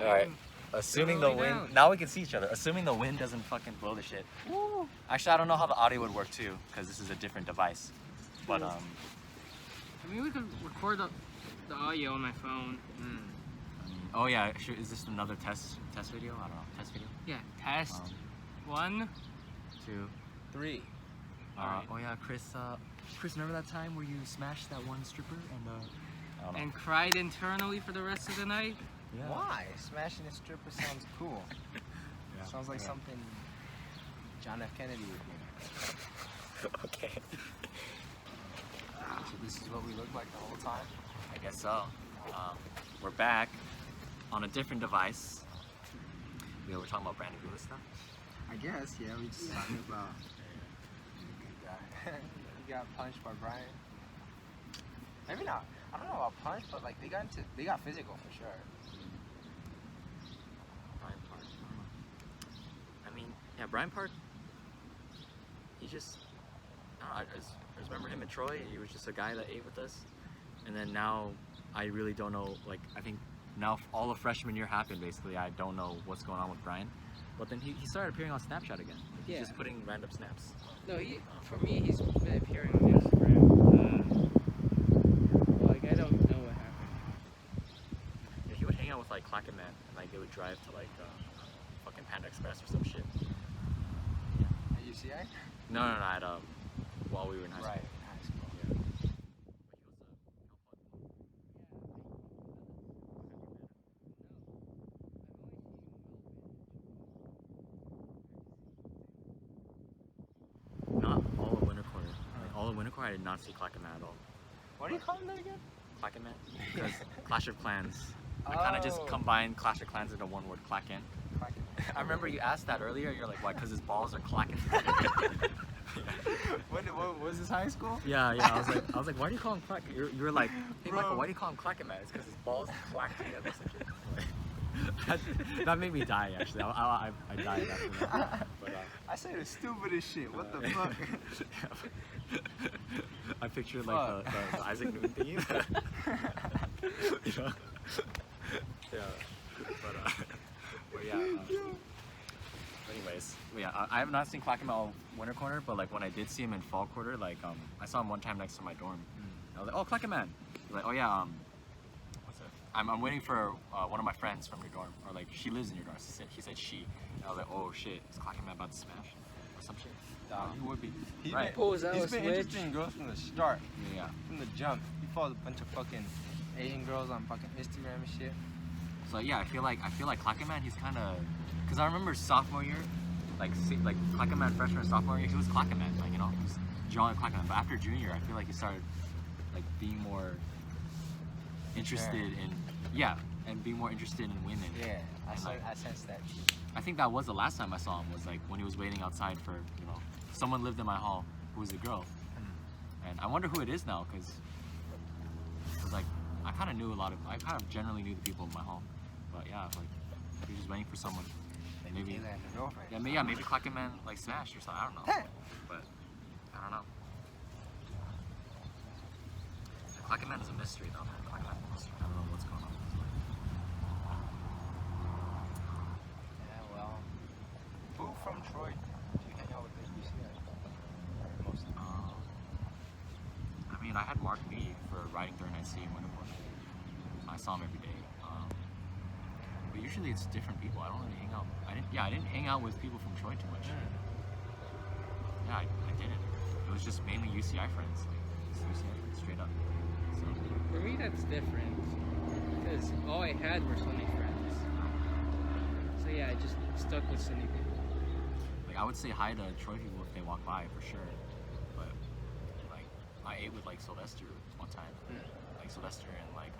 All right. Assuming the wind, now we can see each other. Assuming the wind doesn't fucking blow the shit. Woo. Actually, I don't know how the audio would work too, because this is a different device. But I mean, we could record the audio on my phone. Oh yeah, sure. Is this another test video? I don't know. Test video. Yeah. Test. 1, 2, 3. Alright. Oh yeah, Chris. Chris, remember that time where you smashed that one stripper and cried internally for the rest of the night? Yeah. Why? Smashing a stripper sounds cool. Yeah. Sounds like something John F. Kennedy would do. Okay. So this is what we look like the whole time? I guess so. We're back on a different device. We're talking about Brandon Lewis stuff. I guess, yeah. We just talking about he got punched by Brian. Maybe not. I don't know about punch, but like they got physical for sure. Brian Park. I mean, yeah, Brian Park. He just. I just remember him in Troy. He was just a guy that ate with us, and then now I really don't know. Like I think now all of freshman year happened. Basically, I don't know what's going on with Brian. But then he started appearing on Snapchat again. Like, he's just putting random snaps. No, for me, he's been appearing on Instagram. Like, I don't know what happened. Yeah, he would hang out with like Clacken Man, and like they would drive to like fucking Panda Express or some shit. Yeah. At UCI? No, at while we were in high school. Right, high school. Yeah. Not all of Winter Quarter. Like, all of Winter Quarter, I did not see Clacken Man at all. What do you call him that again? Clacken Man? Because Clash of Clans. I kind of just combined Clash of Clans into one word, Clacken. I remember you asked that earlier. You're like, why? Because his balls are clacking. What was this high school? Yeah. I was like, why do you call him Clacken? You were like, hey Michael, why do you call him Clacken Man? It's because his balls clack together. That made me die actually. I died after that. But, I say the stupidest shit. What the fuck? I pictured like the Isaac Newton thingy. You know? Yeah. But yeah. Anyways, yeah, I have not seen Clacken Man all winter quarter, but like when I did see him in fall quarter, like I saw him one time next to my dorm. I was like, oh, Clacken Man. He's like, oh yeah, what's that? I'm waiting for one of my friends from your dorm, or like she lives in your dorm. He said she. And I was like, oh shit, is Clacken Man about to smash or some shit? He would be. He's Right. been interested in girls from the start. Yeah. From the jump. He followed a bunch of fucking Asian girls on fucking Instagram and shit. So yeah, I feel like Clacken Man, he's kind of, cause I remember sophomore year, like Clacken Man freshman and sophomore year, he was Clacken Man, like, you know, he was drawing Clacken Man. But after junior year, I feel like he started like being more interested and being more interested in women. Yeah, I sensed that. I think that was the last time I saw him, was like when he was waiting outside for, you know, someone lived in my hall who was a girl, and I wonder who it is now, cause like I kind of generally knew the people in my hall. But yeah, like you're just waiting for someone. Maybe maybe Clacken Man like smashed or something. I don't know. But I don't know. Clacken Man is a mystery though. Clacken Man is a mystery. I don't know what's going on. Yeah, well, who from Troy do you hang out with at UCI? Most of them. I mean, I had Mark B for riding during TNSC in Winterport. I saw him every day. But usually it's different people. I don't really hang out. I didn't hang out with people from Troy too much. Yeah, I didn't. It was just mainly UCI friends. Like, UCI friends, straight up. So. For me, that's different. Because all I had were Sunny friends. So yeah, I just stuck with Sunny people. Like, I would say hi to Troy people if they walk by, for sure. But, like, I ate with, like, Sylvester one time. Like, Sylvester and, like,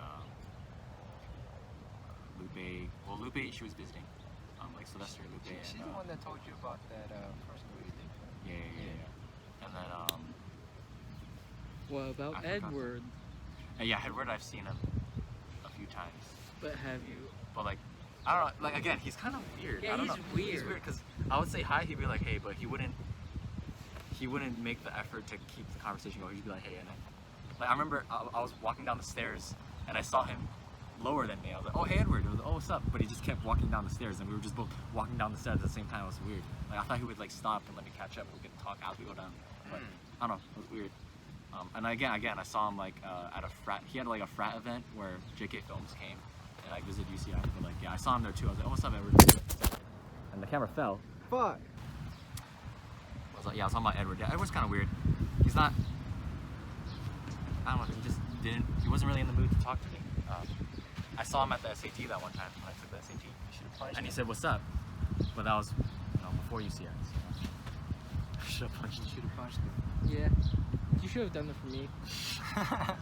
Lupe. Well, Lupe, she was visiting. Like Sylvester, Lupe. She's the one that told you about that first movie thing. Yeah. And then, What about Edward? Yeah, Edward, I've seen him a few times. But have you? But like, I don't know. Like again, he's kind of weird. Yeah, I don't he's know. weird. He's weird because I would say hi, he'd be like, hey, but he wouldn't make the effort to keep the conversation going. He'd be like, hey, and I remember I was walking down the stairs and I saw him lower than me. I was like, oh, hey, Edward. It was like, oh, what's up? But he just kept walking down the stairs, and we were just both walking down the stairs at the same time. It was weird. Like, I thought he would, like, stop and let me catch up and we could talk as we go down. But, I don't know. It was weird. And again, I saw him, like, at a frat. He had, like, a frat event where JK Films came and, like, visited UCI. But, like, yeah, I saw him there, too. I was like, oh, what's up, Edward? And the camera fell. Fuck. I was like, yeah, I was talking about Edward. Yeah, Edward's kind of weird. He's not... I don't know. He wasn't really in the mood to talk to me. I saw him at the SAT that one time when I took the SAT. And he said, what's up? But that was, before UCI. So. Should have punched him. Should have punched him. Yeah. You should have done it for me.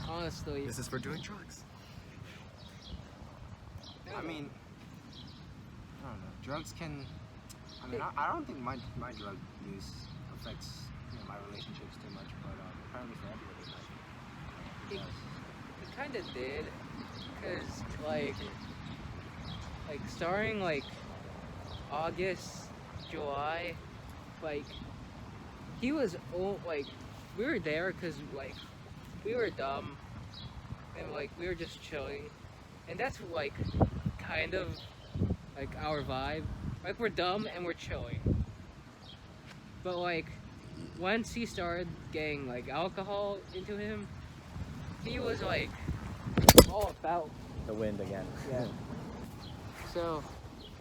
Honestly. This is for doing drugs. I mean, I don't know. Drugs can. I mean, I don't think my drug use affects my relationships too much, but apparently for everybody, it does. It kind of did, cause like starting like August, July, like he was like we were there cause like we were dumb and like we were just chilling, and that's like kind of like our vibe. Like we're dumb and we're chilling, but like once he started getting like alcohol into him, he was like all about The wind again. yeah. So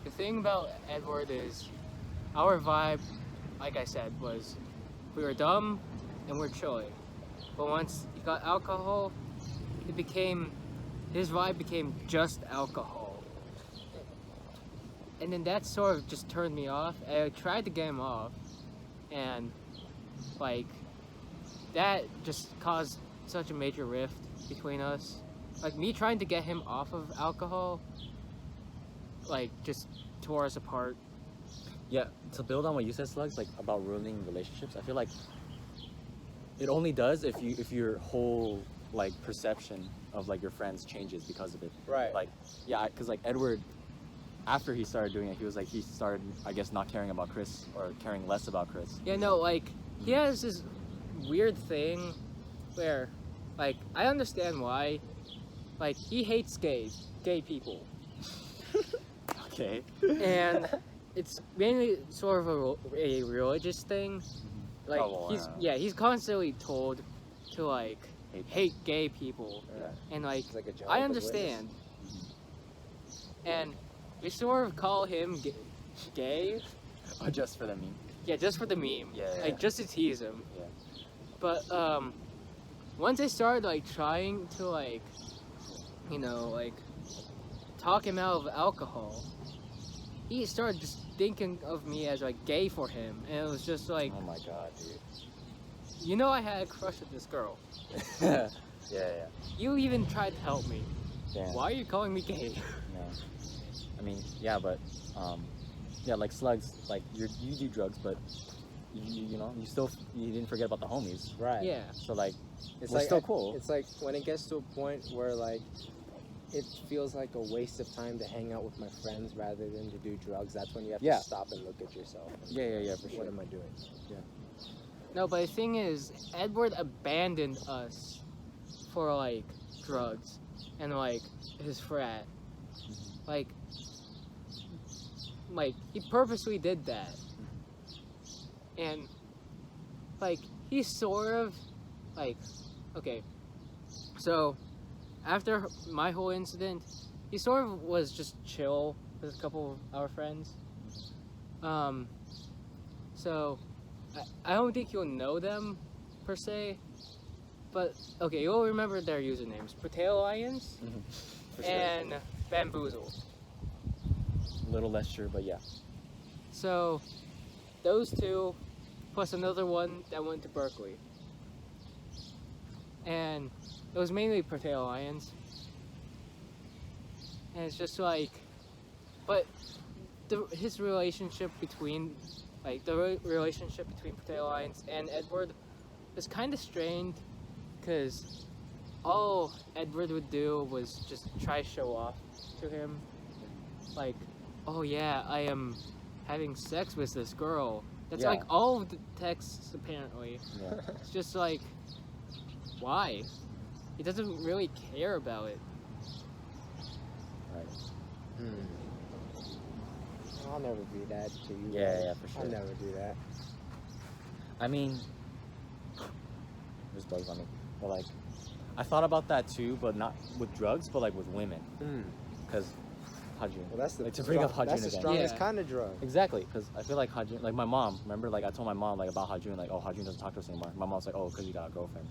the thing about Edward is our vibe, like I said, was we were dumb and we're chilling. But once he got alcohol, his vibe became just alcohol. And then that sort of just turned me off. I tried to get him off, and like that just caused such a major rift between us. Like me trying to get him off of alcohol, like just tore us apart. Yeah, to build on what you said, Slugs, like about ruining relationships, I feel like it only does if your whole like perception of like your friends changes because of it. Right. Like, yeah, because like Edward, after he started doing it, he started, I guess, not caring about Chris or caring less about Chris. Yeah, no, like he has this weird thing where, like, I understand why. Like he hates gay people. Okay. And it's mainly sort of a religious thing. Like Oh, wow. he's constantly told to like hate gay people, Yeah. and like It's like a Jehovah's I understand. And we sort of call him gay, Or just for the meme. yeah, just for the meme, Yeah, yeah. like just to tease him. Yeah. But once I started like trying to like, like talk him out of alcohol, he started just thinking of me as like gay for him, and it was just like, Oh my god, I had a crush on this girl. dude. Yeah. You even tried to help me. Damn. Why are you calling me gay? No. I mean, yeah, but yeah, like Slugs, like you do drugs, but you didn't forget about the homies. Right. Yeah. So like, It's we're like still cool. It's like when it gets to a point where like it feels like a waste of time to hang out with my friends rather than to do drugs. That's when you have Yeah. to stop and look at yourself. And Yeah, for What sure. am I doing? No, but the thing is, Edward abandoned us for like drugs and like his frat. Like he purposely did that. And like he sort of like, okay, so after my whole incident, he sort of was just chill with a couple of our friends. So I don't think you'll know them per se, but okay, you'll remember their usernames: Potato Lions For sure. and Bamboozle. A little less sure, but yeah. So those two, plus another one that went to Berkeley, and it was mainly Potato Lions. And it's just like, but his relationship between, like the relationship between Potato Lions and Edward was kind of strained, because all Edward would do was just try to show off to him, like, oh yeah, I am having sex with this girl. That's Yeah. like all of the texts apparently. Yeah. It's just like, why? He doesn't really care about it. I'll never be that to you. Yeah, guys. yeah, for sure. I'll never do that. I mean, there's drugs on me, but like, I thought about that too, but not with drugs, but like with women, because Hajun. Well, that's the like, to bring up Hajun That's the again. strongest Yeah. kind of drug. Exactly, because I feel like Hajun, like my mom, remember, like I told my mom like about Hajun, like, oh, Hajun doesn't talk to us anymore. My mom's like, oh, because you got a girlfriend,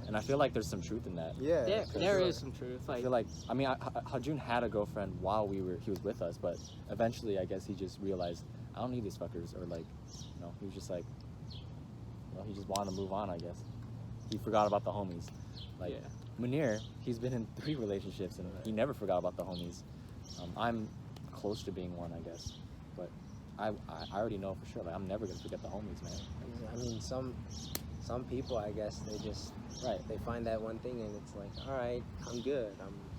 and I feel like there's some truth in that. Yeah. There is some truth. I Like, feel like, I mean, Hajun had a girlfriend while he was with us, but eventually, I guess he just realized, I don't need these fuckers, or like, you know, he was just like, you know, he just wanted to move on, I guess. He forgot about the homies. Like, yeah. Munir, he's been in 3 relationships, and he never forgot about the homies. I'm close to being one, I guess, but I already know for sure, like, I'm never gonna forget the homies, man. I mean, some people, I guess, they just they find that one thing, and it's like, all right, I'm good.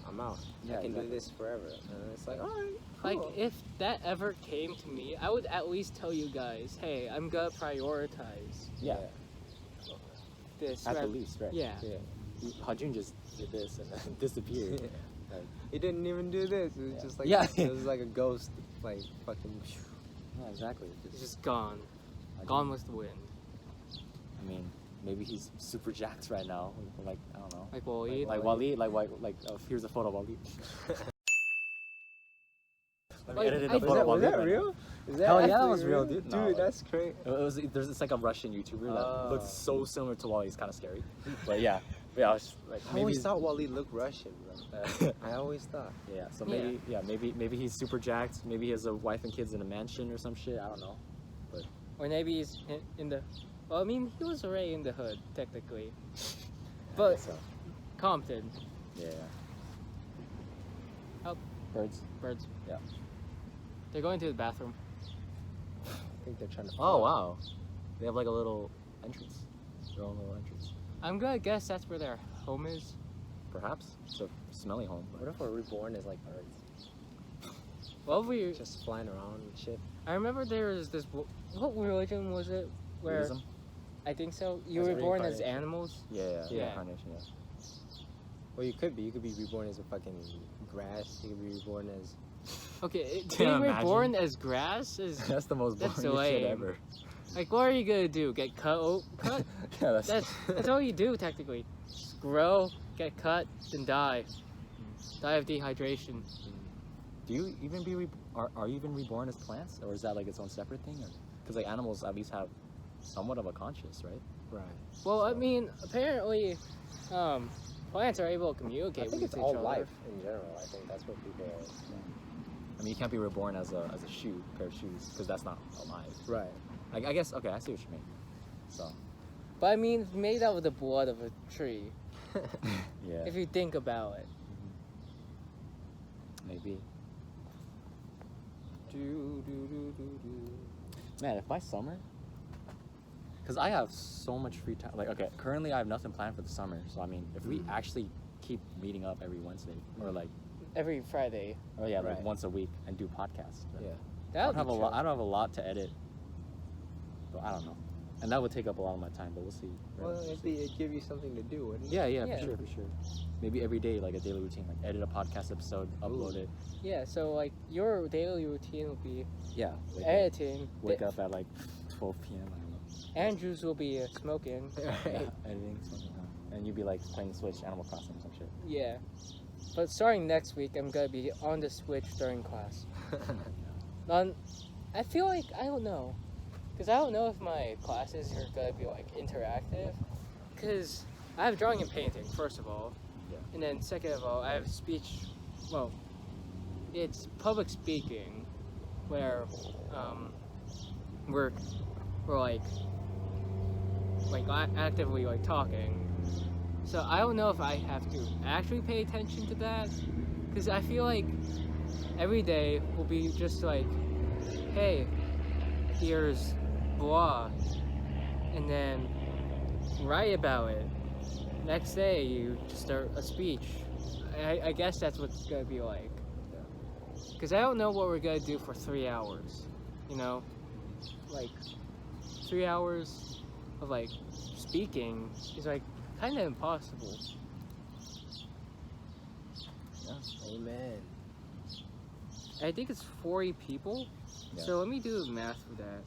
I'm out. Yeah, I can exactly. do this forever. And it's like, all right, Like, cool. if that ever came to me, I would at least tell you guys, hey, I'm gonna prioritize Yeah, this. at the rather- least, right? Yeah. Hajun just did this and then disappeared. Yeah. He didn't even do this. It was just like it was like a ghost, like fucking. Yeah, exactly. It's just gone. Gone with the wind. I mean, maybe he's super jacked right now. Like, I don't know. Like Waleed. Like Waleed, like here's a photo of Waleed. Let me Like, edit I- a Was photo of Was Waleed that right real? now. Is that Hell yeah, that actually was real, dude. Dude, No, that's crazy. It's like a Russian YouTuber that looks so Oh. similar to Waleed. It's kind of scary. But yeah, I was like, I maybe always thought Wally looked Russian, bro. I always thought. yeah. So Yeah. maybe he's super jacked. Maybe he has a wife and kids in a mansion or some shit. I don't know. Or maybe he's in the. Well, I mean, he was already in the hood, technically. But So Compton, yeah. Oh. Birds. birds. Yeah. They're going to the bathroom. I think they're trying to. Oh wow, they have like a little entrance. Their own little entrance. I'm gonna guess that's where their home is. Perhaps it's a smelly home. What if we're reborn as like birds, Well, we. just flying around and shit? I remember there was this. What religion was it? Where Buddhism? I think so. You As were born as reincarnation. animals. Yeah. Yeah. Reincarnation, yeah. Well, you could be. You could be reborn as a fucking grass. You could be reborn as. Okay, Can being you imagine? reborn as grass is That's the most boring That's shit lame. ever. like, what are you gonna do? Get cut? Cut? Yeah, That's all you do technically. Just grow, get cut, then die. Die of dehydration. Do you even are you even reborn as plants, or is that like its own separate thing? Because like animals at least have somewhat of a conscience, right? Right. Well, I mean, apparently, plants are able to communicate I think with it's each all other. life in general. I think that's what people. I mean, you can't be reborn as a shoe, pair of shoes, because that's not alive. Right. I guess okay, I see what you mean. So But I mean, it's made out of the blood of a tree. yeah, If you think about it. maybe. Do, do, do, do, do. Man, if by summer, because I have so much free time. Like, okay, currently I have nothing planned for the summer. So I mean, if we actually keep meeting up every Wednesday, or like, Every Friday. oh yeah, like Right. once a week and do podcasts. then Yeah. I That don't would have be a lot. chill. I don't have a lot to edit. But I don't know, and that would take up a lot of my time. But we'll see. Well, it'd give you something to do, wouldn't it? Yeah, Yeah. for sure. Maybe every day, like a daily routine, like edit a podcast episode, upload it. Yeah, so like your daily routine will be Yeah. editing. Wake up at like 12 p.m. I don't know. Andrews will be smoking. Yeah, editing, something. And you'd be like playing Switch, Animal Crossing, some shit. Yeah. But starting next week, I'm gonna be on the Switch during class. I feel like I don't know, cause I don't know if my classes are gonna be like interactive, cause I have drawing and painting first of all, Yeah. and then second of all I have speech. Well, it's public speaking, where we're like actively like talking. So I don't know if I have to actually pay attention to that, because I feel like every day will be just like, hey, here's blah, and then write about it. Next day you just start a speech. I guess that's what it's gonna be like. Because I don't know what we're gonna do for 3 hours. You know? Like, 3 hours of like speaking is like kind of impossible. Yeah. Amen. I think it's 40 people. Yeah. So let me do the math for that.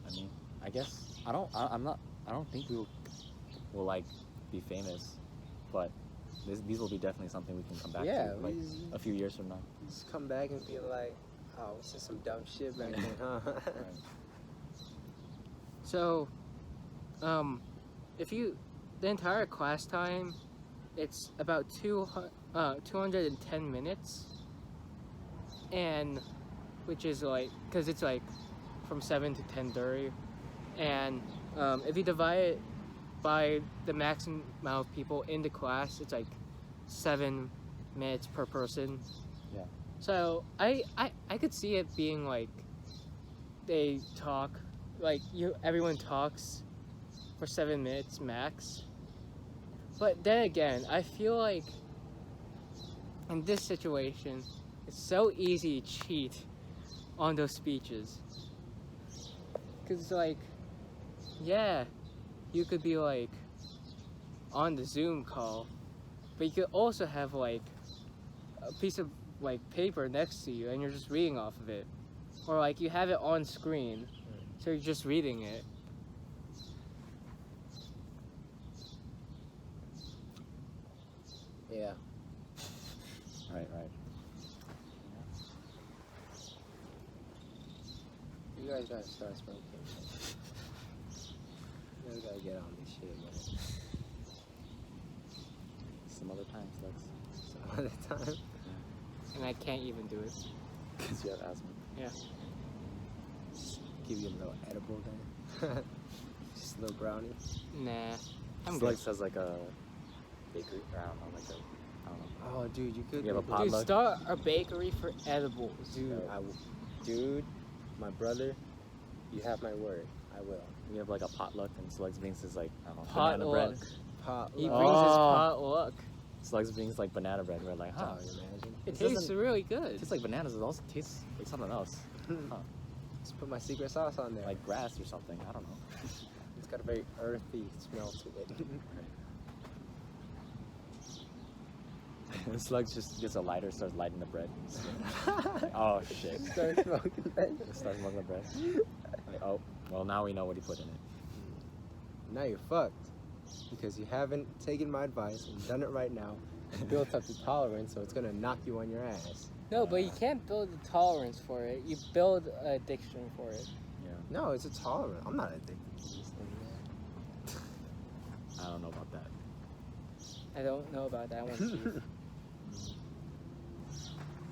I mean, I guess I don't think will like be famous, but these will be definitely something we can come back Yeah, to like a few years from now. Just come back and be like, oh, this is some dumb shit back then, huh? So, if the entire class time, it's about 210 minutes, and which is like, cause it's like from 7 to 10:30, and if you divide it by the maximum amount of people in the class, it's like 7 minutes per person. Yeah. So I could see it being like they talk, like everyone talks for 7 minutes max. But then again, I feel like in this situation, it's so easy to cheat on those speeches. Cause like, yeah, you could be like on the Zoom call, but you could also have like a piece of like paper next to you and you're just reading off of it. Or like you have it on screen, so you're just reading it. Yeah. Right. You guys gotta start smoking. You guys gotta get on this shit, man. Some other time, Slugs. Some other time. And I can't even do it. Because you have asthma. Yeah. Give you a little edible then. Just a little brownie. Nah. I'm Slugs has like a bakery, or I don't know, like a, I don't know. Oh, dude, you could. You have a good. pot? Dude, Potluck? start a bakery for edibles. Dude, dude, my brother, you have my word. I will. We have like a potluck, and Slugs brings his like, I don't know, banana Potluck. bread. Potluck. He brings his Oh. potluck. Slugs brings like banana bread. We're like, huh? Oh, you imagine? It This tastes doesn't- really It good. tastes like bananas. It also tastes like something else. Huh. Just put my secret sauce on there. Like grass or something. I don't know. It's got a very earthy smell to it. And Slugs just gets a lighter, starts lighting the bread. Oh shit! Start smoking that. Start smoking the bread. Like, oh, well now we know what he put in it. Now you're fucked. Because you haven't taken my advice and done it right now and built up the tolerance, so it's gonna knock you on your ass. No, but you can't build a tolerance for it. You build an addiction for it. Yeah. No, it's a tolerance. I'm not addicted to this thing, man. I don't know about that. I don't know about that one, Chief.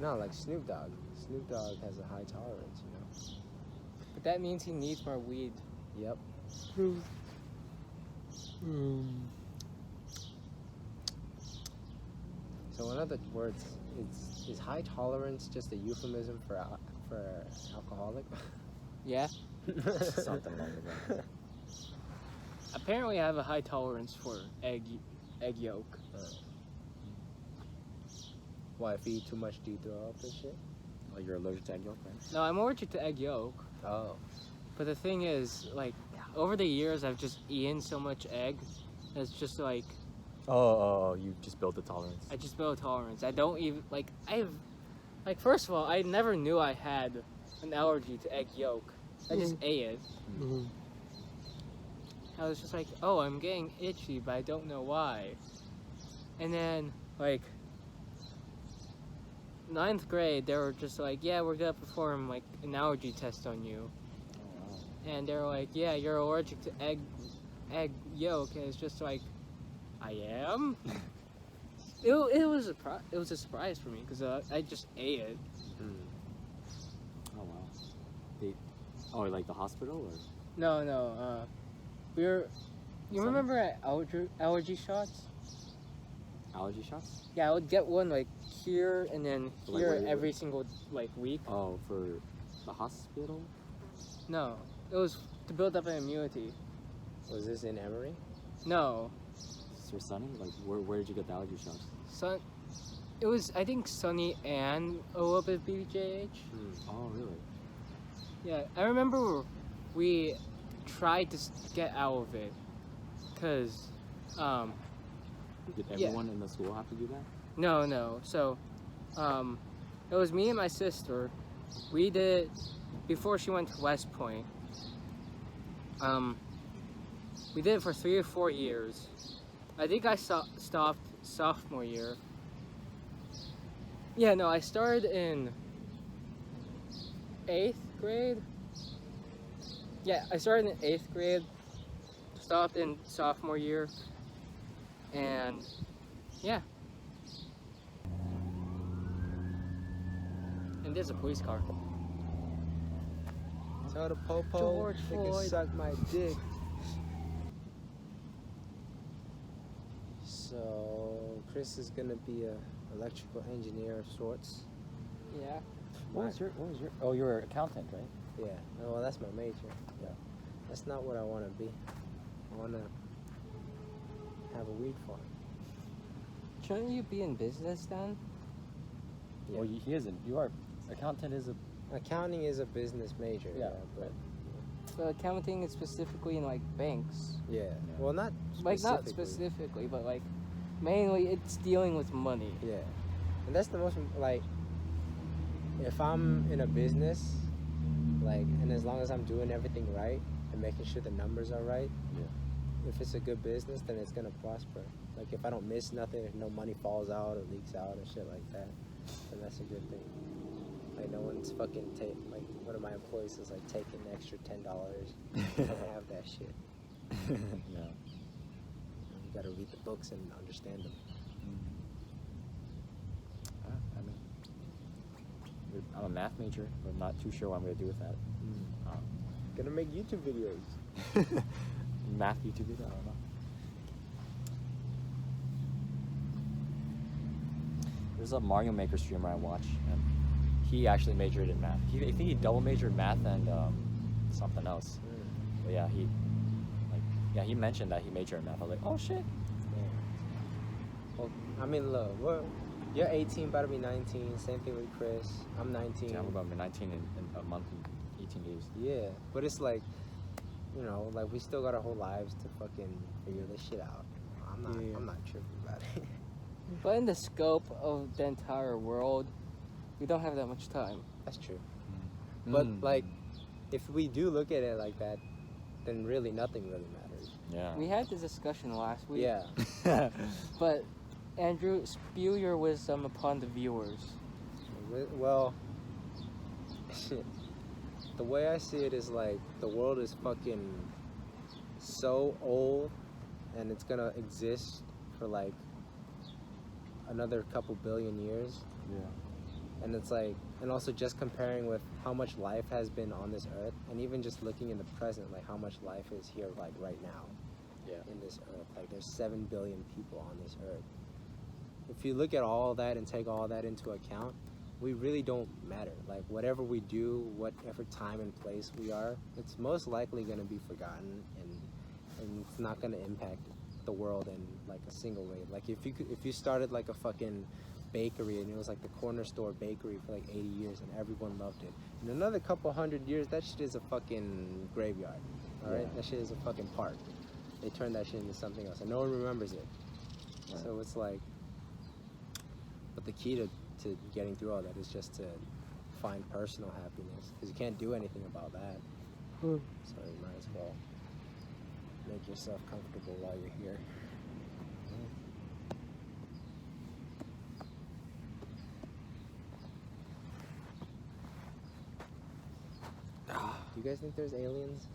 No, like Snoop Dogg. Snoop Dogg has a high tolerance, you know? But that means he needs more weed. Yep. So in other words, is high tolerance just a euphemism for alcoholic? Yeah. Something along the lines. Apparently, I have a high tolerance for egg yolk. Why, if you eat too much, do you throw up and shit? Like you're allergic to egg yolk, right? No, I'm allergic to egg yolk. Oh. But the thing is, like, over the years, I've just eaten so much egg. It's just like Oh, you just built a tolerance. I just built a tolerance. I don't even first of all, I never knew I had an allergy to egg yolk. I just ate it. I was just like, oh, I'm getting itchy, but I don't know why. And then, like, 9th grade, they were just like, yeah, we're gonna perform like an allergy test on you. Oh, wow. And they were like, yeah, you're allergic to egg yolk. And it's just like, I am. It was a surprise for me because I just ate it. Oh wow. Like the hospital or? No. You Sorry? remember at allergy shots? Allergy shots? Yeah, I would get one like here and then Like here where you every single like week. Oh, for the hospital? No, it was to build up an immunity. Was this in Emory? No, Is your Sunny? Like where did you get the allergy shots? It was I think Sunny and a little bit of BJH. Oh really? Yeah, I remember we tried to get out of it because Did Yeah. everyone in the school have to do that? no. So It was me and my sister. We did before she went to West Point. We did it for 3 or 4 years. I think I stopped sophomore year. Yeah, no, I started in 8th grade. Yeah, I started in 8th grade, stopped in sophomore year, and yeah. And there's a police car. Tell the popo George they can Floyd. suck my dick. So Chris is gonna be a electrical engineer of sorts. Yeah. What was your? Oh, you're an accountant, right? Yeah. Well, that's my major. Yeah. That's not what I want to be. I want to have a weed farm. Shouldn't you be in business then? Yeah. Well, he isn't. You are. Accountant is a. Accounting is a business major. Yeah, but But accounting is specifically in like banks. yeah. Well, not Like not specifically. specifically, but like mainly it's dealing with money. Yeah. And that's the most like. If I'm in a business, like, and as long as I'm doing everything right and making sure the numbers are right, if it's a good business, then it's gonna prosper. Like if I don't miss nothing, if no money falls out or leaks out or shit like that, then that's a good thing. Like no one's fucking like one of my employees is like taking an extra $10. I don't have that shit. Yeah. You gotta read the books and understand them. I mean, I'm a math major, but I'm not too sure what I'm gonna do with that. Gonna make YouTube videos. Math YouTube video? I don't know. There's a Mario Maker streamer I watch, and he actually majored in math. I think he double majored math and something else. But yeah, he mentioned that he majored in math. I was like, oh shit. Yeah. Well, I mean, look, you're 18, about to be 19. Same thing with Chris. I'm 19. Yeah, I'm about to be 19 in a month and 18 days. Yeah, but it's like, you know, like we still got our whole lives to fucking figure this shit out. I'm not tripping about it. But in the scope of the entire world, we don't have that much time. That's true. But like, if we do look at it like that, then really nothing really matters. Yeah. We had this discussion last week. Yeah. But Andrew, spew your wisdom upon the viewers. Well, shit. The way I see it is like the world is fucking so old, and it's gonna exist for like another couple billion years. Yeah. And it's like, and also just comparing with how much life has been on this earth, and even just looking in the present, like how much life is here, like right now. Yeah. In this earth, like there's 7 billion people on this earth. If you look at all that and take all that into account, we really don't matter. Like whatever we do, whatever time and place we are, it's most likely going to be forgotten, and it's not going to impact the world in like a single way. Like if you started like a fucking bakery and it was like the corner store bakery for like 80 years and everyone loved it, in another couple hundred years that shit is a fucking graveyard. All right, that shit is a fucking park. They turned that shit into something else and no one remembers it. Right. So it's like, but the key to getting through all that is just to find personal happiness, because you can't do anything about that. So you might as well make yourself comfortable while you're here. Do you guys think there's aliens?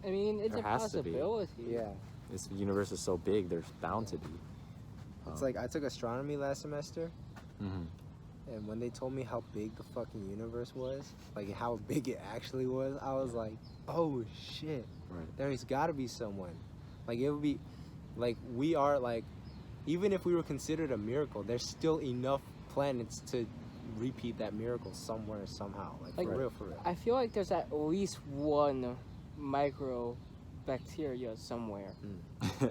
I mean, it's There a has to be. possibility. Yeah. This universe is so big, there's bound to be. It's like I took astronomy last semester, Mm-hmm. and when they told me how big the fucking universe was, like how big it actually was, I was like, oh shit. Right. There's gotta be someone. Like it would be, like we are like, even if we were considered a miracle, there's still enough planets to repeat that miracle somewhere, somehow. Like for real, for real. I feel like there's at least one micro bacteria somewhere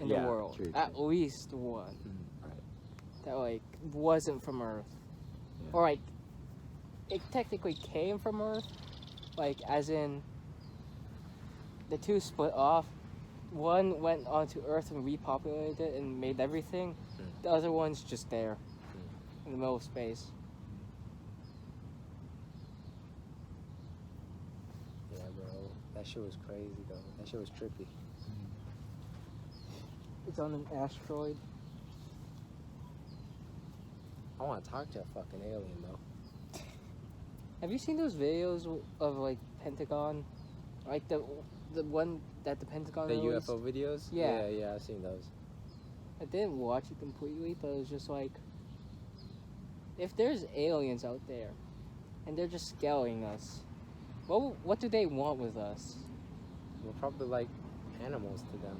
in Yeah, the world. true, At true. least one. Right. That like wasn't from Earth. Yeah. Or like it technically came from Earth. Like as in the two split off. One went onto Earth and repopulated it and made everything. The other one's just there. In the middle of space. That shit was crazy though. That shit was trippy. It's on an asteroid. I want to talk to a fucking alien though. Have you seen those videos of like Pentagon? Like the one that the Pentagon The released? UFO videos? Yeah. Yeah, I've seen those. I didn't watch it completely, but it was just like, if there's aliens out there, and they're just scouting us, what do they want with us? We're probably like animals to them.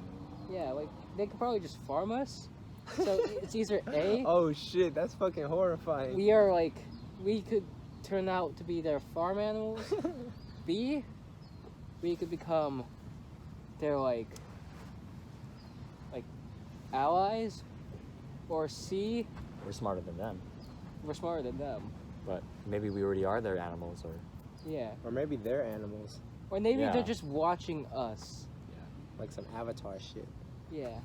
Yeah, like they could probably just farm us. So it's either A, Oh shit, that's fucking horrifying. we could turn out to be their farm animals. B, we could become their like allies. Or C, We're smarter than them, we're smarter than them. but maybe we already are their animals, or Yeah. Or maybe they're animals. Or maybe Yeah. they're just watching us. Like some Avatar shit. Yeah.